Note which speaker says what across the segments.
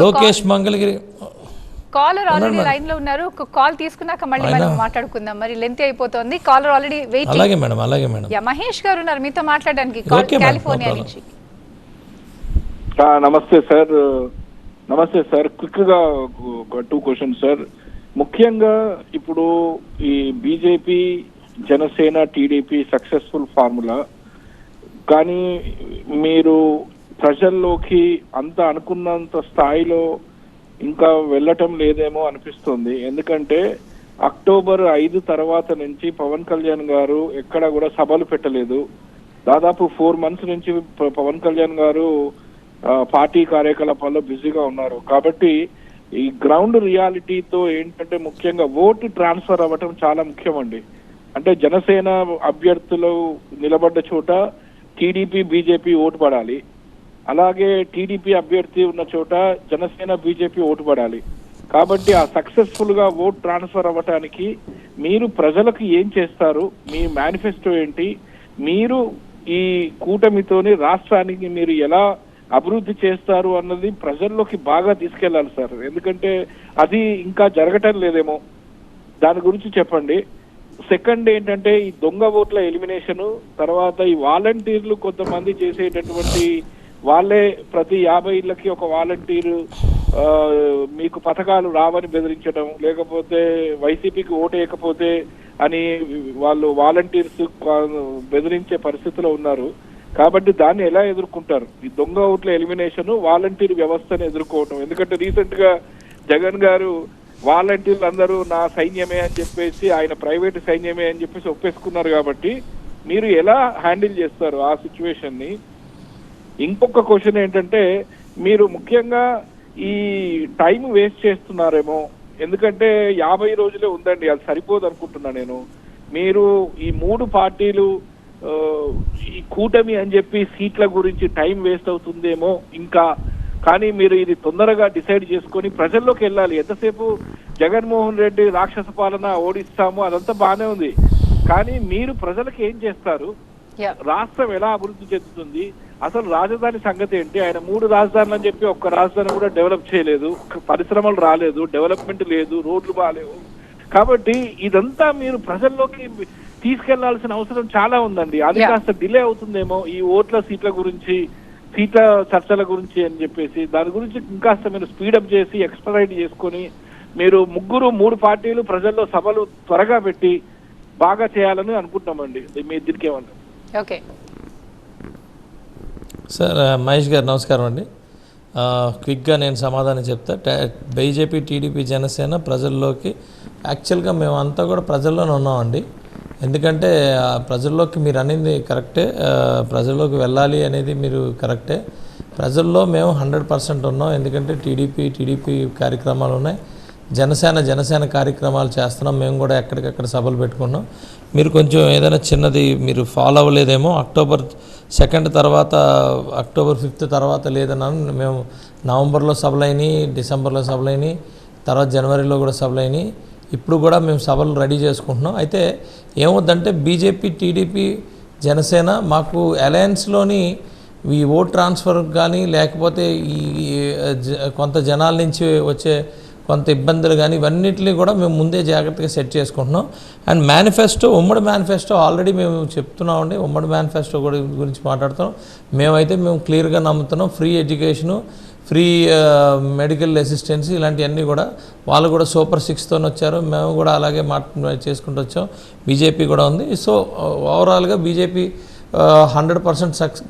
Speaker 1: Lokesh Mangalagiri
Speaker 2: caller already line లో ఉన్నారు. ఒక కాల్ తీసుకున్నాక మళ్ళీ మనం మాట్లాడుకుందాం. మరి లెంత్ అయిపోతుంది. Caller already waiting.
Speaker 1: అలాగే మేడం.
Speaker 2: యా, మహేష్ గారు ఉన్నారు మీతో మాట్లాడడానికి కాలిఫోర్నియా నుంచి.
Speaker 3: నమస్తే సార్ క్విక్ గా 2 క్వశ్చన్స్ సార్. ముఖ్యంగా ఇప్పుడు ఈ BJP, Janasena, TDP successful formula, కానీ మీరు ప్రజల్లోకి అంత అనుకున్నంత స్థాయిలో ఇంకా వెళ్ళటం లేదేమో అనిపిస్తుంది. ఎందుకంటే అక్టోబర్ 5 తర్వాత నుంచి పవన్ కళ్యాణ్ గారు ఎక్కడ కూడా సభలు పెట్టలేదు. దాదాపు 4 months నుంచి పవన్ కళ్యాణ్ గారు పార్టీ కార్యకలాపాల్లో బిజీగా ఉన్నారు. కాబట్టి ఈ గ్రౌండ్ రియాలిటీతో ఏంటంటే ముఖ్యంగా ఓటు ట్రాన్స్ఫర్ అవ్వటం చాలా ముఖ్యమండి. అంటే జనసేన అభ్యర్థులు నిలబడ్డ చోట టీడీపీ, బీజేపీ ఓటు పడాలి. అలాగే టీడీపీ అభ్యర్థి ఉన్న చోట జనసేన, బీజేపీ ఓటు పడాలి. కాబట్టి ఆ సక్సెస్ఫుల్ గా ఓట్ ట్రాన్స్ఫర్ అవ్వటానికి మీరు ప్రజలకు ఏం చేస్తారు, మీ మేనిఫెస్టో ఏంటి, మీరు ఈ కూటమితోని రాష్ట్రానికి మీరు ఎలా అభివృద్ధి చేస్తారు అన్నది ప్రజల్లోకి బాగా తీసుకెళ్లాలి సార్. ఎందుకంటే అది ఇంకా జరగటం లేదేమో, దాని గురించి చెప్పండి. సెకండ్ ఏంటంటే ఈ దొంగ ఓట్ల ఎలిమినేషన్, తర్వాత ఈ వాలంటీర్లు కొంతమంది చేసేటటువంటి వాళ్ళే ప్రతి 50 ఇళ్ళకి ఒక వాలంటీరు మీకు పథకాలు రావని బెదిరించడం, లేకపోతే వైసీపీకి ఓటేయకపోతే అని వాళ్ళు వాలంటీర్స్ బెదిరించే పరిస్థితిలో ఉన్నారు. కాబట్టి దాన్ని ఎలా ఎదుర్కొంటారు? ఈ దొంగ ఓట్ల ఎలిమినేషన్, వాలంటీర్ వ్యవస్థను ఎదుర్కోవటం. ఎందుకంటే రీసెంట్ గా జగన్ గారు వాలంటీర్లు అందరూ నా సైన్యమే అని చెప్పేసి, ఆయన ప్రైవేట్ సైన్యమే అని చెప్పేసి ఒప్పేసుకున్నారు. కాబట్టి మీరు ఎలా హ్యాండిల్ చేస్తారు ఆ సిచ్యువేషన్ ని? ఇంకొక క్వశ్చన్ ఏంటంటే, మీరు ముఖ్యంగా ఈ టైం వేస్ట్ చేస్తున్నారేమో. ఎందుకంటే 50 రోజులే ఉందండి, అది సరిపోదు అనుకుంటున్నా నేను. మీరు ఈ 3 పార్టీలు ఈ కూటమి అని చెప్పి సీట్ల గురించి టైం వేస్ట్ అవుతుందేమో ఇంకా. కానీ మీరు ఇది తొందరగా డిసైడ్ చేసుకొని ప్రజల్లోకి వెళ్ళాలి. ఎంతసేపు జగన్మోహన్ రెడ్డి రాక్షస పాలన ఓడిస్తాము అదంతా బాగానే ఉంది, కానీ మీరు ప్రజలకు ఏం చేస్తారు? రాష్ట్రం ఎలా అభివృద్ధి చెందుతుంది? అసలు రాజధాని సంగతి ఏంటి? ఆయన 3 రాజధానులు అని చెప్పి ఒక్క రాజధాని కూడా డెవలప్ చేయలేదు, పరిశ్రమలు రాలేదు, డెవలప్మెంట్ లేదు, రోడ్లు బాగాలేవు. కాబట్టి ఇదంతా మీరు ప్రజల్లోకి తీసుకెళ్లాల్సిన అవసరం చాలా ఉందండి. అది కాస్త డిలే అవుతుందేమో ఈ ఓట్ల సీట్ల గురించి, సీట్ల చర్చల గురించి అని చెప్పేసి. దాని గురించి ఇంకాస్త మీరు స్పీడప్ చేసి ఎక్స్పరైట్ చేసుకొని మీరు 3 పార్టీలు ప్రజల్లో సభలు త్వరగా పెట్టి బాగా చేయాలని అనుకుంటున్నామండి. మీ దీనికేమన్నా?
Speaker 2: ఓకే
Speaker 1: సార్, మహేష్ గారు నమస్కారం అండి. క్విక్గా నేను సమాధానం చెప్తా. బీజేపీ, టీడీపీ, జనసేన ప్రజల్లోకి యాక్చువల్గా మేమంతా కూడా ప్రజల్లోనే ఉన్నామండి. ఎందుకంటే ప్రజల్లోకి మీరు అనేది కరెక్టే, ప్రజల్లోకి వెళ్ళాలి అనేది మీరు కరెక్టే. ప్రజల్లో మేము 100% ఉన్నాం. ఎందుకంటే టీడీపీ కార్యక్రమాలు ఉన్నాయి, జనసేన కార్యక్రమాలు చేస్తున్నాం. మేము కూడా ఎక్కడికక్కడ సభలు పెట్టుకున్నాం. మీరు కొంచెం ఏదైనా చిన్నది మీరు ఫాలో అవ్వలేదేమో. అక్టోబర్ 2 తర్వాత, అక్టోబర్ 5 తర్వాత లేదన్నాను. మేము నవంబర్లో సభలైనవి, డిసెంబర్లో సభలైనవి, తర్వాత జనవరిలో కూడా సభలైనవి. ఇప్పుడు కూడా మేము సభలు రెడీ చేసుకుంటున్నాం. అయితే ఏమవుద్దంటే బీజేపీ, టీడీపీ, జనసేన మాకు అలయన్స్లోని ఈ ఓట్ ట్రాన్స్ఫర్ కానీ, లేకపోతే ఈ కొంత జనాల నుంచి వచ్చే కొంత ఇబ్బందులు కానీ ఇవన్నిటిని కూడా మేము ముందే జాగ్రత్తగా సెట్ చేసుకుంటున్నాం. అండ్ మేనిఫెస్టో, ఉమ్మడి మేనిఫెస్టో ఆల్రెడీ మేము చెప్తున్నామండి. ఉమ్మడి మేనిఫెస్టో గురించి మాట్లాడుతున్నాం. మేము క్లియర్గా నమ్ముతున్నాం. Free education, free medical assistance ఇలాంటివన్నీ కూడా వాళ్ళు కూడా సూపర్ 6తో వచ్చారు. మేము కూడా అలాగే చేసుకుంటూ వచ్చాం. బీజేపీ కూడా ఉంది. సో ఓవరాల్గా బీజేపీ 100%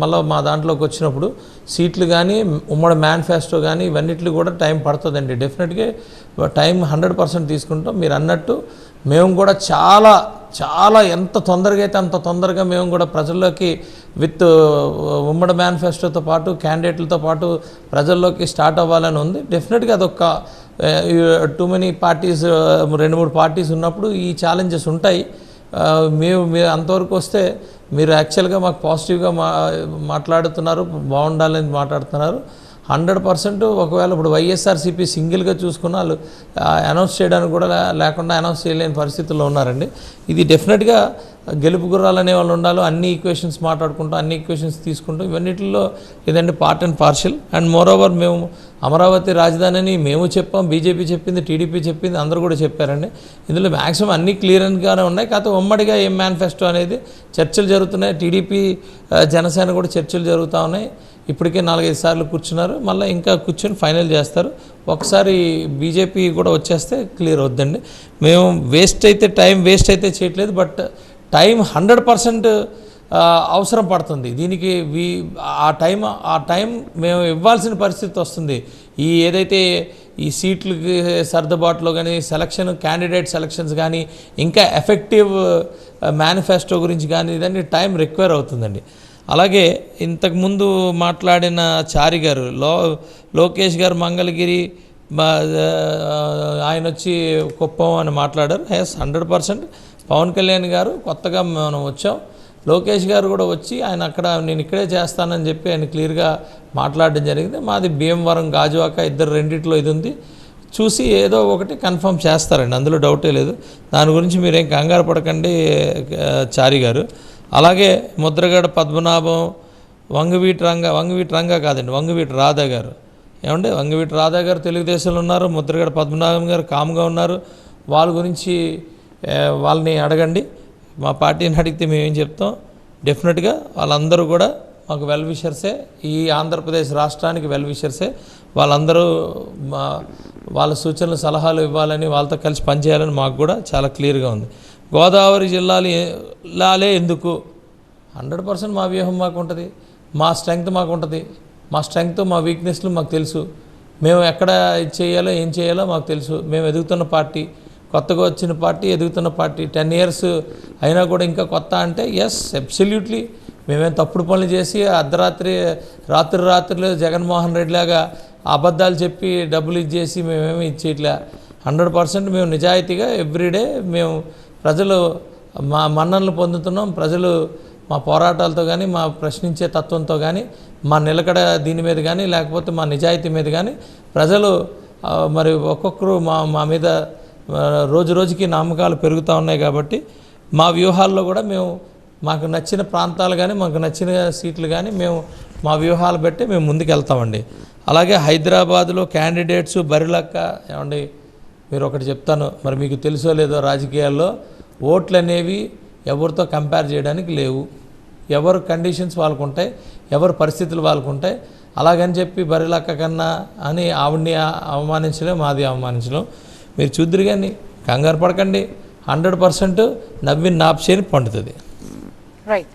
Speaker 1: మళ్ళీ మా దాంట్లోకి వచ్చినప్పుడు సీట్లు కానీ, ఉమ్మడి మేనిఫెస్టో కానీ ఇవన్నిటికి కూడా టైం పడుతుందండి. డెఫినెట్గా టైం 100% తీసుకుంటాం. మీరు అన్నట్టు మేము కూడా చాలా ఎంత తొందరగా అయితే అంత తొందరగా మేము కూడా ప్రజల్లోకి విత్ ఉమ్మడి మేనిఫెస్టోతో పాటు క్యాండిడేట్లతో పాటు ప్రజల్లోకి స్టార్ట్ అవ్వాలని ఉంది. డెఫినెట్గా అదొక టూ మెనీ పార్టీస్, 2-3 పార్టీస్ ఉన్నప్పుడు ఈ ఛాలెంజెస్ ఉంటాయి. మీరు అంతవరకు వస్తే మీరు యాక్చువల్గా మాకు పాజిటివ్గా మాట్లాడుతున్నారు, బాగుండాలని మాట్లాడుతున్నారు. 100% ఒకవేళ ఇప్పుడు వైఎస్ఆర్సీపీ సింగిల్గా చూసుకున్న వాళ్ళు అనౌన్స్ చేయడానికి కూడా లేకుండా అనౌన్స్ చేయలేని పరిస్థితుల్లో ఉన్నారండి. ఇది డెఫినెట్గా గెలుపు గుర్రాలు అనే వాళ్ళు ఉండాలి. అన్ని ఈక్వేషన్స్ మాట్లాడుకుంటూ, అన్ని ఈక్వేషన్స్ తీసుకుంటూ ఇవన్నిటిలో ఇదండి part and partial. And more over మేము అమరావతి రాజధాని అని మేము చెప్పాం, బీజేపీ చెప్పింది, టీడీపీ చెప్పింది, అందరూ కూడా చెప్పారండి. ఇందులో మ్యాక్సిమం అన్నీ క్లియర్గానే ఉన్నాయి. కాకపోతే ఉమ్మడిగా ఏం మేనిఫెస్టో అనేది చర్చలు జరుగుతున్నాయి. టీడీపీ జనసేన కూడా చర్చలు జరుగుతూ ఉన్నాయి. ఇప్పటికే 4-5 సార్లు కూర్చున్నారు, మళ్ళీ ఇంకా కూర్చొని ఫైనల్ చేస్తారు. ఒకసారి బీజేపీ కూడా వచ్చేస్తే క్లియర్ అవుద్దండి. మేము టైం వేస్ట్ అయితే చేయట్లేదు, బట్ టైం 100% అవసరం పడుతుంది దీనికి. ఆ టైం మేము ఇవ్వాల్సిన పరిస్థితి వస్తుంది. ఏదైతే ఈ సీట్లకి సర్దుబాటులో కానీ క్యాండిడేట్ సెలక్షన్స్ కానీ ఇంకా ఎఫెక్టివ్ మేనిఫెస్టో గురించి కానీ ఇదన్నీ టైం రిక్వైర్ అవుతుందండి. అలాగే ఇంతకుముందు మాట్లాడిన చారి గారు, లోకేష్ గారు మంగళగిరి, ఆయన వచ్చి కుప్పం అని మాట్లాడారు. 100% పవన్ కళ్యాణ్ గారు కొత్తగా మనం వచ్చాం, లోకేష్ గారు కూడా వచ్చి ఆయన నేను ఇక్కడే చేస్తానని చెప్పి ఆయన క్లియర్గా మాట్లాడడం జరిగింది. మాది భీమవరం, గాజువాక రెండిట్లో ఇది ఉంది, చూసి ఏదో ఒకటి కన్ఫర్మ్ చేస్తారండి, అందులో డౌటే లేదు. దాని గురించి మీరేం కంగారు పడకండి చారి గారు. అలాగే ముద్రగడ పద్మనాభం, వంగవీటి రంగా కాదండి, వంగవీటి రాధా గారు. ఏమంటే వంగవీటి రాధా గారు తెలుగుదేశంలో ఉన్నారు, ముద్రగడ పద్మనాభం గారు కామ్గా ఉన్నారు. వాళ్ళ గురించి వాళ్ళని అడగండి. మా పార్టీని అడిగితే మేమేం చెప్తాం, డెఫినెట్గా వాళ్ళందరూ కూడా మాకు వెల్ విషర్సే, ఈ ఆంధ్రప్రదేశ్ రాష్ట్రానికి వెల్ విషర్సే. వాళ్ళందరూ వాళ్ళ సూచనలు సలహాలు ఇవ్వాలని, వాళ్ళతో కలిసి పనిచేయాలని మాకు కూడా చాలా క్లియర్గా ఉంది. గోదావరి జిల్లాలే ఎందుకు? 100% మా వ్యూహం మాకు ఉంటుంది, మా స్ట్రెంగ్త్ మాకు ఉంటుంది. మా స్ట్రెంగ్త్, మా వీక్నెస్లు మాకు తెలుసు. మేము ఎక్కడ చేయాలో ఏం చేయాలో మాకు తెలుసు. మేము ఎదుగుతున్న పార్టీ, కొత్తగా వచ్చిన పార్టీ, ఎదుగుతున్న పార్టీ. 10 years అయినా కూడా ఇంకా కొత్త అంటే ఎస్, అబ్సల్యూట్లీ. మేమేం తప్పుడు పనులు చేసి రాత్రులు జగన్మోహన్ రెడ్డి లాగా అబద్ధాలు చెప్పి డబ్బులు ఇచ్చేసి మేమేమి ఇచ్చేయట్లే. 100% మేము నిజాయితీగా ఎవ్రీడే మేము ప్రజలు మా మన్ననలు పొందుతున్నాం. ప్రజలు మా పోరాటాలతో కానీ, మా ప్రశ్నించే తత్వంతో కానీ, మా నిలకడ దీని మీద కానీ, లేకపోతే మా నిజాయితీ మీద కానీ ప్రజలు మరి ఒక్కొక్కరు మా మీద రోజు రోజుకి నమ్మకాలు పెరుగుతూ ఉన్నాయి. కాబట్టి మా వ్యూహాల్లో కూడా మేము మాకు నచ్చిన ప్రాంతాలు కానీ, మాకు నచ్చిన సీట్లు కానీ మేము మా వ్యూహాలు బట్టి మేము ముందుకు వెళ్తామండి. అలాగే హైదరాబాద్లో క్యాండిడేట్స్ బరిలక్క. ఏమండి, మీరు ఒకటి చెప్తాను, మరి మీకు తెలుసో లేదో, రాజకీయాల్లో ఓట్లు అనేవి ఎవరితో కంపేర్ చేయడానికి లేవు. ఎవరు కండిషన్స్ వాళ్ళకు ఉంటాయి, ఎవరి పరిస్థితులు వాళ్ళకు ఉంటాయి. అలాగని చెప్పి బరిలక్క కన్నా అని ఆవిడ్ని అవమానించలేం, మాది అవమానించలేం. మీరు చూద్దరు కానీ కంగారు పడకండి, 100% నవ్విన నాప్చేని పండుతుంది.
Speaker 2: రైట్.